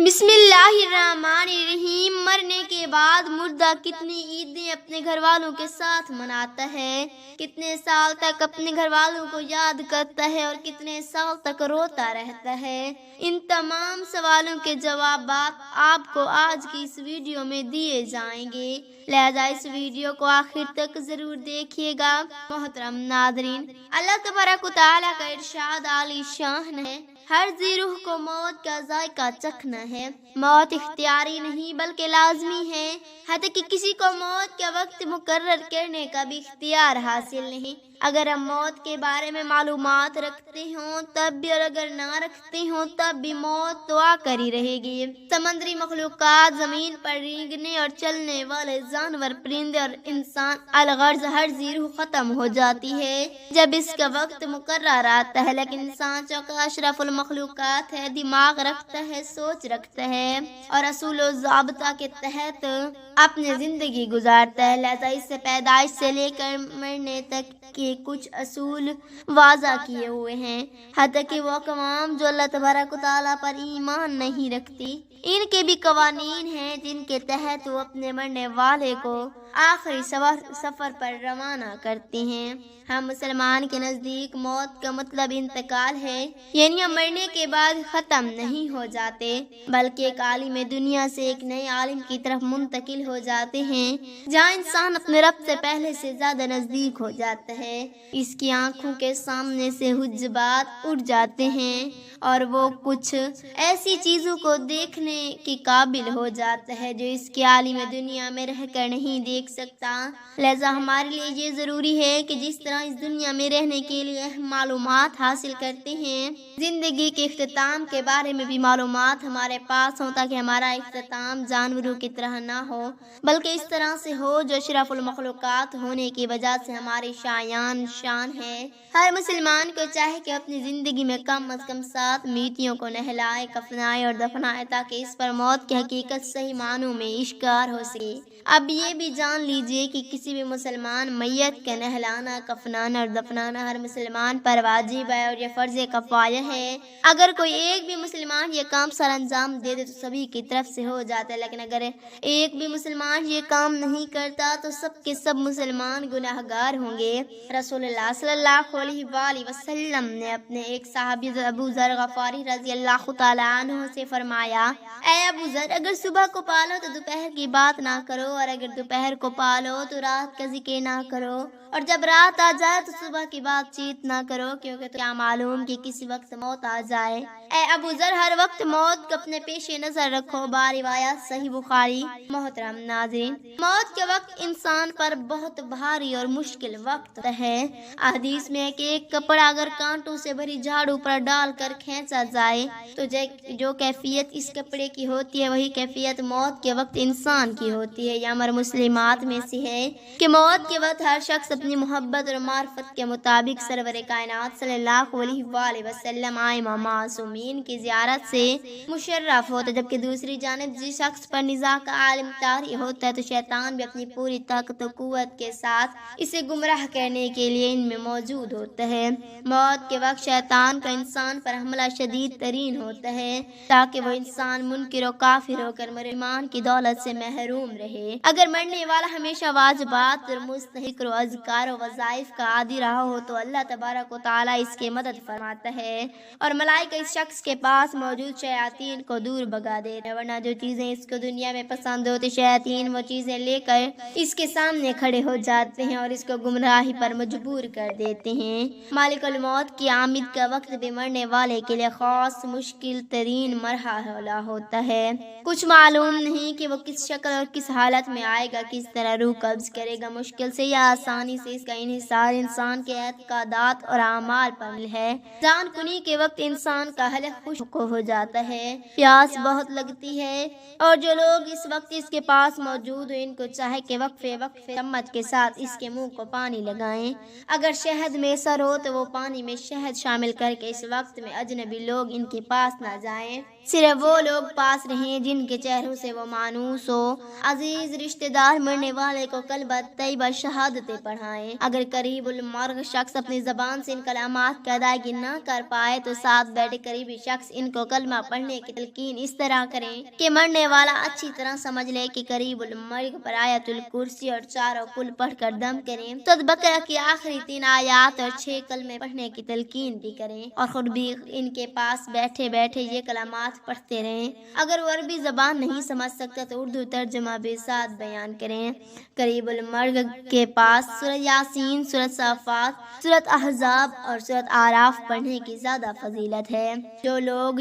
بسم اللہ الرحمن الرحیم۔ مرنے کے بعد مردہ کتنی عیدیں اپنے گھر والوں کے ساتھ مناتا ہے، کتنے سال تک اپنے گھر والوں کو یاد کرتا ہے اور کتنے سال تک روتا رہتا ہے۔ ان تمام سوالوں کے جوابات آپ کو آج کی اس ویڈیو میں دیے جائیں گے، لہذا اس ویڈیو کو آخر تک ضرور دیکھیے گا۔ محترم ناظرین، اللہ تبارک و تعالیٰ کا ارشاد عالی شان ہے، ہر ذی روح کو موت کا ذائقہ چکھنا ہے۔ موت اختیاری نہیں بلکہ لازمی ہے، حتیٰ کہ کسی کو موت کا وقت مقرر کرنے کا بھی اختیار حاصل نہیں۔ اگر ہم موت کے بارے میں معلومات رکھتے ہوں تب بھی، اور اگر نہ رکھتے ہوں تب بھی، موت تو آ کر ہی رہے گی۔ سمندری مخلوقات، زمین پر رینگنے اور چلنے والے جانور، پرندے اور انسان، الغرض ہر ذی روح ختم ہو جاتی ہے جب اس کا وقت مقرر آتا ہے، لیکن انسان چونکہ اشرف المخلوقات ہے، دماغ رکھتا ہے، سوچ رکھتا ہے اور اصول و ضابطہ کے تحت اپنی زندگی گزارتا ہے، لہذا اس سے پیدائش سے لے کر مرنے تک کے کچھ اصول واضح کیے ہوئے ہیں، حتیٰ کہ وہ اقوام جو اللہ تبارک و تعالیٰ پر ایمان نہیں رکھتی، ان کے بھی قوانین ہیں جن کے تحت وہ اپنے مرنے والے کو آخری سفر پر روانہ کرتے ہیں۔ ہم مسلمان کے نزدیک موت کا مطلب انتقال ہے، یعنی ہم مرنے کے بعد ختم نہیں ہو جاتے بلکہ ایک عالم دنیا سے ایک نئے عالم کی طرف منتقل ہو جاتے ہیں، جہاں انسان اپنے رب سے پہلے سے زیادہ نزدیک ہو جاتا ہے۔ اس کی آنکھوں کے سامنے سے حجابات اٹھ جاتے ہیں اور وہ کچھ ایسی چیزوں کو دیکھنے کے قابل ہو جاتا ہے جو اس کے عالم دنیا میں رہ کر نہیں دیکھ سکتا۔ لہذا ہمارے لیے یہ ضروری ہے کہ جس طرح اس دنیا میں رہنے کے لیے معلومات حاصل کرتے ہیں، زندگی کے اختتام کے بارے میں بھی معلومات ہمارے پاس ہوں، تاکہ ہمارا اختتام جانوروں کی طرح نہ ہو بلکہ اس طرح سے ہو جو اشرف المخلوقات ہونے کی وجہ سے ہماری شان ہے۔ ہر مسلمان کو چاہے کہ اپنی زندگی میں کم از کم 7 میتوں کو نہلائے، کفنائے اور دفنائے، تاکہ اس پر موت کی حقیقت صحیح معنوں میں اشکار ہو سکے۔ اب یہ بھی جان لیجئے کہ کسی بھی مسلمان میت کا نہلانا، کفنانا اور دفنانا ہر مسلمان پر واجب ہے اور یہ فرض کفایہ ہے۔ اگر کوئی ایک بھی مسلمان یہ کام سر انجام دے دے تو سبھی کی طرف سے ہو جاتا ہے، لیکن اگر ایک بھی مسلمان یہ کام نہیں کرتا تو سب کے سب مسلمان گناہگار ہوں گے۔ رسول اللہ صلی اللہ علیہ وآلہ وسلم نے اپنے ایک صحابی ابو ذر غفاری رضی اللہ تعالیٰ عنہ سے فرمایا، اے ابو ذر، اگر صبح کو پالو تو دوپہر کی بات نہ کرو، اور اگر دوپہر کو پالو تو رات کا ذکر نہ کرو، اور جب رات آ جائے تو صبح کی بات چیت نہ کرو، کیونکہ کیا معلوم کہ کسی وقت موت آ جائے۔ اے ابو ذر، ہر وقت موت کو اپنے پیش نظر رکھو۔ روایت صحیح بخاری۔ محترم ناظرین، موت کے وقت انسان پر بہت بھاری اور مشکل وقت ہے۔ حدیث میں کہ ایک کپڑا اگر کانٹوں سے بھری جھاڑو پر ڈال کر کھینچا جائے تو جو کیفیت اس کپڑے کی ہوتی ہے وہی کیفیت موت کے وقت انسان کی ہوتی ہے۔ یہ امر مسلمات میں سے ہے کہ موت کے وقت ہر شخص اپنی محبت اور معرفت کے مطابق سرور کائنات صلی اللہ علیہ وآلہ وسلم ائمہ معصومین کی زیارت سے مشرف ہوتا ہے، جبکہ دوسری جانب جس شخص پر نزاع کا عالم طاری ہوتا ہے تو شیطان بھی اپنی پوری طاقت و قوت کے ساتھ اسے گمراہ کرنے کے لیے ان میں موجود ہوتا ہے۔ موت کے وقت شیطان کا انسان پر حملہ شدید ترین ہوتا ہے تاکہ وہ انسان منکر و کافر ہو کر ایمان کی دولت سے محروم رہے۔ اگر مرنے والا ہمیشہ واجبات اور مستحق و اذکار و وظائف کا عادی رہا ہو تو اللہ تبارک و تعالیٰ اس کی مدد فرماتا ہے اور ملائکہ اس شخص کے پاس موجود شیاطین کو دور بھگا دیتے ہیں، ورنہ جو چیزیں اس کو دنیا میں پسند ہوتی شیاطین وہ چیزیں لے کر اس کے سامنے کھڑے ہو جاتے ہیں اور اس کو گمراہی پر مجبور کر دیتے ہیں۔ مالک الموت کی آمد کا وقت بھی مرنے والے کے لیے خاص مشکل ترین مرحلہ ہوتا ہے۔ کچھ معلوم نہیں کہ وہ کس شکل اور کس حالت میں آئے گا، کس طرح روح قبض کرے گا، مشکل سے یا آسانی سے اس کا انحصار انسان کے اعتقادات اور اعمال پر ہے۔ جان کنی کے وقت انسان کا حلق خشک ہو جاتا ہے، پیاس بہت لگتی ہے، اور جو لوگ اس وقت اس کے پاس موجود ہیں ان کو چاہے کہ وقفے چمچ کے ساتھ اس کے منہ کو پانی لگائیں۔ اگر شہد میسر ہو تو وہ پانی میں شہد شامل کر کے اس وقت میں اجنبی لوگ ان کے پاس نہ جائیں۔ صرف وہ لوگ پاس رہیں جن کے چہروں سے وہ مانوس ہو۔ عزیز رشتہ دار مرنے والے کو کلمہ طیبہ شہادتیں پڑھائیں۔ اگر قریب المرگ شخص اپنی زبان سے ان کلمات کی ادائیگی نہ کر پائے تو ساتھ بیٹھے قریبی شخص ان کو کلمہ پڑھنے کی تلقین اس طرح کریں کہ مرنے والا اچھی طرح سمجھ لے کہ قریب المرگ پر آیت الکرسی اور چاروں کل پڑھ کر دم کریں۔ سورۃ بقرہ کی آخری 3 آیات اور 6 کلمے پڑھنے کی تلقین بھی کریں اور خود بھی ان کے پاس بیٹھے بیٹھے یہ کلمات پڑھتے رہیں۔ اگر وہ عربی زبان نہیں سمجھ سکتا تو اردو ترجمہ بھی ساتھ بیان کریں۔ قریب المرگ کے پاس سورۃ یاسین، سورۃ صافات، سورۃ احزاب اور سورۃ اعراف پڑھنے کی زیادہ فضیلت ہے۔ جو لوگ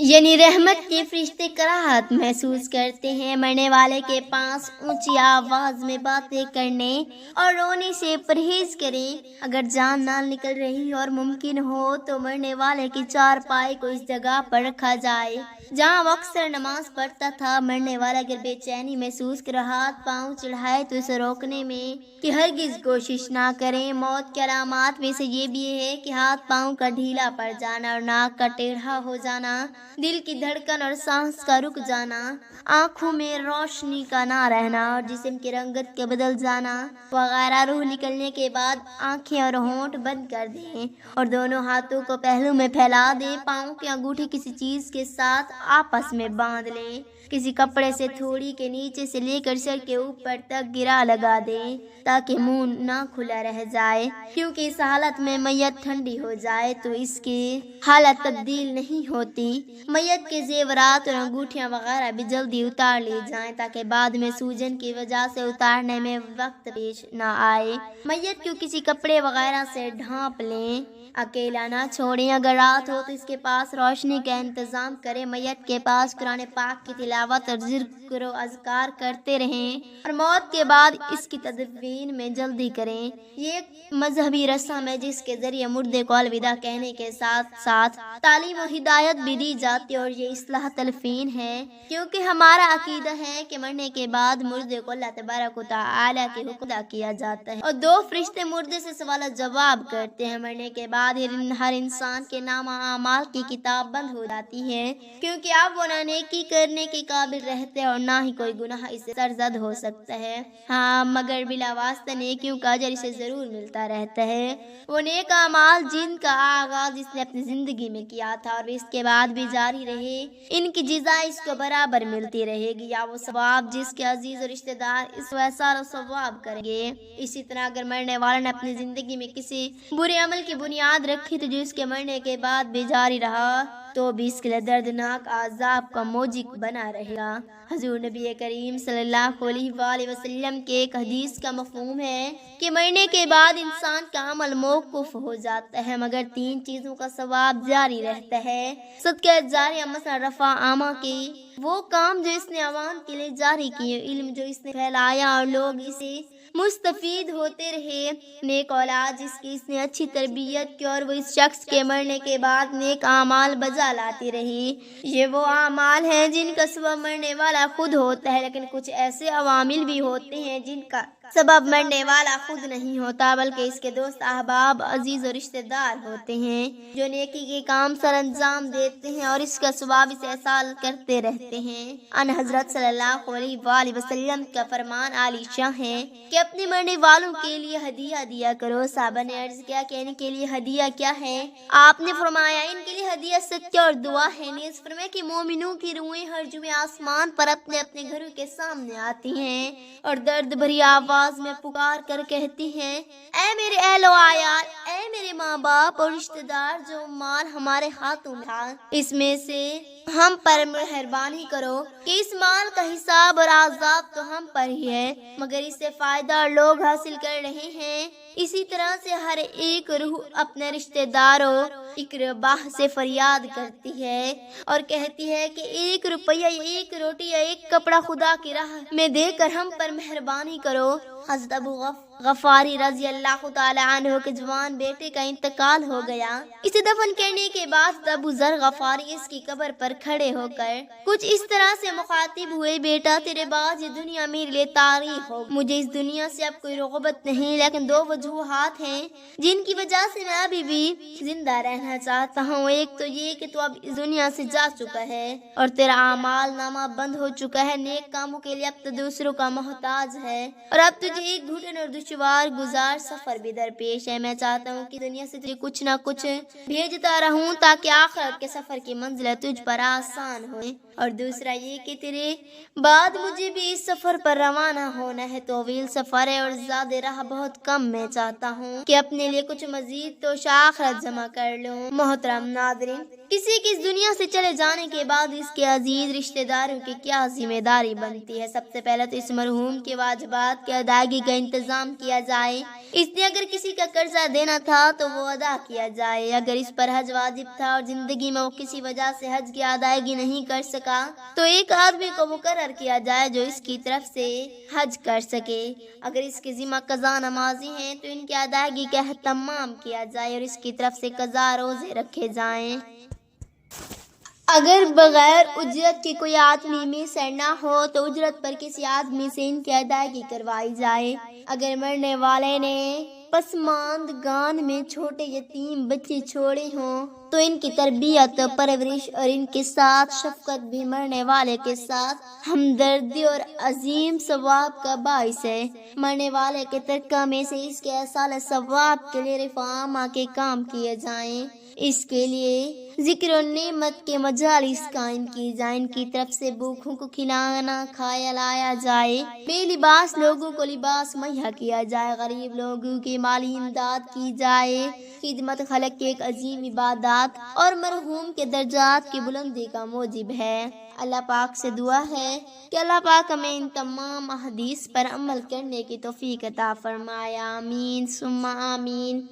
یعنی رحمت کے فرشتے کراہت محسوس کرتے ہیں، مرنے والے کے پاس اونچی آواز میں باتیں کرنے اور رونے سے پرہیز کریں۔ اگر جان نہ نکل رہی اور ممکن ہو تو مرنے والے کی چارپائی کو اس جگہ پر رکھا جائے جہاں وہ اکثر نماز پڑھتا تھا۔ مرنے والا اگر بے چینی محسوس کر ہاتھ پاؤں چڑھائے تو اسے روکنے میں کہ ہرگز کوشش نہ کریں۔ موت کی علامات میں سے یہ بھی ہے کہ ہاتھ پاؤں کا ڈھیلا پڑ جانا اور ناک کا ٹیڑھا ہو جانا، دل کی دھڑکن اور سانس کا رک جانا، آنکھوں میں روشنی کا نہ رہنا اور جسم کی رنگت کے بدل جانا وغیرہ۔ روح نکلنے کے بعد آنکھیں اور ہونٹ بند کر دیں اور دونوں ہاتھوں کو پہلو میں پھیلا دیں۔ پاؤں کی انگوٹھی کسی چیز کے ساتھ آپس میں باندھ لیں۔ کسی کپڑے سے تھوڑی کے نیچے سے لے کر سر کے اوپر تک گرا لگا دیں تاکہ منہ نہ کھلا رہ جائے، کیونکہ اس حالت میں میت ٹھنڈی ہو جائے تو اس کی حالت تبدیل نہیں ہوتی۔ میت کے زیورات اور انگوٹھیاں وغیرہ بھی جلدی اتار لی جائیں تاکہ بعد میں سوجن کی وجہ سے اتارنے میں وقت پیش نہ آئے۔ میت کو کسی کپڑے وغیرہ سے ڈھانپ لیں، اکیلا نہ چھوڑیں۔ اگر رات ہو تو اس کے پاس روشنی کا انتظام کریں۔ میت کے پاس قرآن پاک کی تلاوت اور ذکر و اذکار کرتے رہیں اور موت کے بعد اس کی تدفین میں جلدی کریں۔ یہ ایک مذہبی رسم ہے جس کے ذریعے مردے کو الوداع کہنے کے ساتھ ساتھ تعلیم و ہدایت بھی دی جاتی ہے، اور یہ اصلاح تلفین ہے کیونکہ ہمارا عقیدہ ہے کہ مرنے کے بعد مردے کو اللہ تبارک و تعالی کے حکم ادا کیا جاتا ہے اور 2 فرشتے مردے سے سوال جواب کرتے ہیں۔ مرنے کے بعد ہر انسان کے نام اعمال کی کتاب بند ہو جاتی ہے کیونکہ اب وہ نہ نیکی کرنے کے قابل رہتے اور نہ ہی کوئی گناہ اسے سرزد ہو سکتا ہے۔ ہاں، مگر بلا واسطہ نیکیوں کا اجر اسے ضرور ملتا رہتا ہے۔ وہ نیک اعمال جن کا آغاز اس نے اپنی زندگی میں کیا تھا اور اس کے بعد بھی جاری رہے، ان کی جزا اس کو برابر ملتی رہے گی، یا وہ ثواب جس کے عزیز اور رشتہ دار اس ویسا ثواب کریں گے۔ اسی طرح اگر مرنے والے نے اپنی زندگی میں کسی برے عمل کی بنیاد رکھی تو جو اس کے مرنے کے بعد بھی جاری رہا تو بھی اس کے لیے دردناک عذاب کا موجب بنا رہے گا۔ حضور نبی کریم صلی اللہ علیہ وآلہ وسلم کے ایک حدیث کا مفہوم ہے کہ مرنے کے بعد انسان کا عمل موقوف ہو جاتا ہے مگر 3 چیزوں کا ثواب جاری رہتا ہے۔ صدقہ جاریہ، مثلا رفع عامہ کے وہ کام جو اس نے عوام کے لیے جاری کیے، علم جو اس نے پھیلایا اور لوگ اسے مستفید ہوتے رہے، نیک اولاد جس کی اس نے اچھی تربیت کی اور وہ اس شخص کے مرنے کے بعد نیک اعمال بجا لاتی رہی۔ یہ وہ اعمال ہیں جن کا سبب مرنے والا خود ہوتا ہے، لیکن کچھ ایسے عوامل بھی ہوتے ہیں جن کا سبب مرنے والا خود نہیں ہوتا بلکہ اس کے دوست، احباب، عزیز اور رشتہ دار ہوتے ہیں جو نیکی کے کام سر انجام دیتے ہیں اور اس کا ثواب اسے احسال کرتے رہتے ہیں۔ ان حضرت صلی اللہ علیہ وآلہ وسلم کا فرمان عالی شان ہے کہ اپنے مرنے والوں کے لیے ہدیہ دیا کرو۔ صحابہ نے عرض کیا کہ ان کے لیے ہدیہ کیا ہے؟ آپ نے فرمایا ان کے لیے ہدیہ صدقہ اور دعا ہے۔ نیز فرمایا کہ مومنوں کی روحیں ہر جمعہ آسمان پر اپنے اپنے گھروں کے سامنے آتی ہیں اور درد بھری آواز میں پکار کر کہتی ہیں، اے میرے اہل و عیال، اے میرے ماں باپ اور رشتہ دار، جو مال ہمارے ہاتھوں میں تھا اس میں سے ہم پر مہربانی کرو کہ اس مال کا حساب اور عذاب تو ہم پر ہی ہے مگر اس سے فائدہ لوگ حاصل کر رہے ہیں۔ اسی طرح سے ہر ایک روح اپنے رشتہ داروں اقربا سے فریاد کرتی ہے اور کہتی ہے کہ 1 روپیہ یا 1 روٹی یا 1 کپڑا خدا کی راہ میں دے کر ہم پر مہربانی کرو۔ حضرت ابو غفاری رضی اللہ تعالی عنہ کے جوان بیٹے کا انتقال ہو گیا۔ اسے دفن کرنے کے بعد ابو ذر غفاری اس کی قبر پر کھڑے ہو کر کچھ اس طرح سے مخاطب ہوئے، بیٹا تیرے بعد یہ دنیا میرے لیے تاریخ ہو، مجھے اس دنیا سے اب کوئی رغبت نہیں، لیکن دو وجوہات ہیں جن کی وجہ سے میں ابھی بھی زندہ رہنا چاہتا ہوں۔ ایک تو یہ کہ تو اب اس دنیا سے جا چکا ہے اور تیرا اعمال نامہ بند ہو چکا ہے، نیک کاموں کے لیے اب تو دوسروں کا محتاج ہے، اور اب تجھے ایک گھٹن اور دشوار گزار سفر بھی درپیش ہے۔ میں چاہتا ہوں کہ دنیا سے تجھے کچھ نہ کچھ بھیجتا رہوں تاکہ آخرت کے سفر کی منزل تجھ پر آسان ہو، اور دوسرا یہ کہ تیرے بعد مجھے بھی اس سفر پر روانہ ہونا ہے، طویل سفر ہے اور زیادہ راہ بہت کم۔ میں چاہتا ہوں کہ اپنے لیے کچھ مزید تو آخرت جمع کر لوں۔ محترم ناظرین، کسی کی اس دنیا سے چلے جانے کے بعد اس کے عزیز رشتہ داروں کی کیا ذمہ داری بنتی ہے؟ سب سے پہلے تو اس مرحوم کے واجبات کی ادائیگی کا انتظام کیا جائے۔ اس نے اگر کسی کا قرضہ دینا تھا تو وہ ادا کیا جائے، اگر اس پر حج واجب تھا اور زندگی میں وہ کسی وجہ سے حج کی ادائیگی نہیں کر سکا تو ایک آدمی کو مقرر کیا جائے جو اس کی طرف سے حج کر سکے۔ اگر اس کی ذمہ قضا نمازی ہیں تو ان کی ادائیگی کا اہتمام کیا جائے اور اس کی طرف سے قضا روزے رکھے جائیں۔ اگر بغیر اجرت کے کوئی آدمی میسر نہ ہو تو اجرت پر کسی آدمی سے ان کی ادائیگی کروائی جائے۔ اگر مرنے والے نے پسماندگان میں چھوٹے یتیم بچے چھوڑے ہوں تو ان کی تربیت، پرورش اور ان کے ساتھ شفقت بھی مرنے والے کے ساتھ ہمدردی اور عظیم ثواب کا باعث ہے۔ مرنے والے کے ترکہ میں سے اس کے ایصال ثواب کے لیے رفع عامہ کے کام کیے جائیں، اس کے لیے ذکر و نعمت کے مجالس قائم کی جائیں، ان کی طرف سے بھوکھوں کو کھلانا کھلایا جائے، بے لباس لوگوں کو لباس مہیا کیا جائے، غریب لوگوں کی مالی امداد کی جائے۔ خدمت خلق کی ایک عظیم عبادات اور مرحوم کے درجات کی بلندی کا موجب ہے۔ اللہ پاک سے دعا ہے کہ اللہ پاک ہمیں ان تمام احادیث پر عمل کرنے کی توفیق عطا فرمائے۔ آمین ثم آمین۔